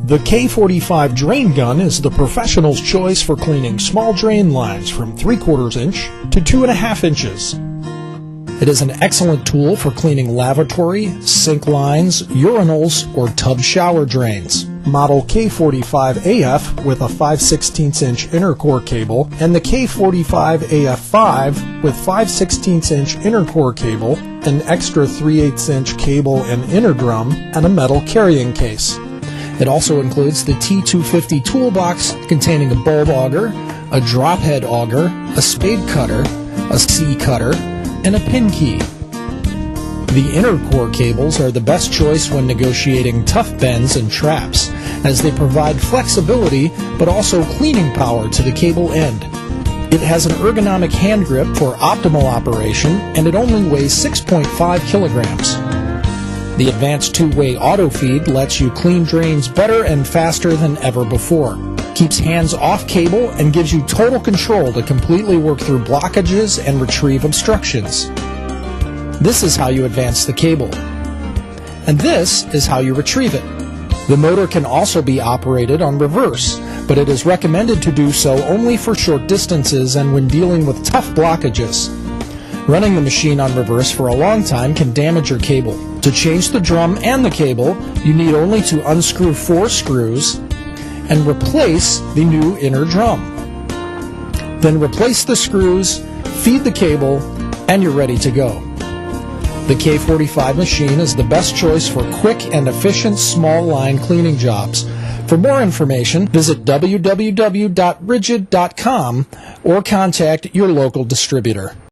The K-45 drain gun is the professional's choice for cleaning small drain lines from 3/4 inch to 2.5 inches. It is an excellent tool for cleaning lavatory, sink lines, urinals, or tub shower drains. Model K-45AF with a 5/16 inch inner core cable and the K-45AF5 with 5/16 inch inner core cable, an extra 3/8 inch cable and inner drum, and a metal carrying case. It also includes the T250 toolbox containing a bulb auger, a drop head auger, a spade cutter, a C cutter, and a pin key. The inner core cables are the best choice when negotiating tough bends and traps, as they provide flexibility but also cleaning power to the cable end. It has an ergonomic hand grip for optimal operation, and it only weighs 6.5 kilograms. The advanced two-way auto feed lets you clean drains better and faster than ever before. Keeps hands off cable and gives you total control to completely work through blockages and retrieve obstructions. This is how you advance the cable. And this is how you retrieve it. The motor can also be operated on reverse, but it is recommended to do so only for short distances and when dealing with tough blockages. Running the machine on reverse for a long time can damage your cable. To change the drum and the cable, you need only to unscrew 4 screws and replace the new inner drum. Then replace the screws, feed the cable, and you're ready to go. The K-45 machine is the best choice for quick and efficient small line cleaning jobs. For more information, visit www.rigid.com or contact your local distributor.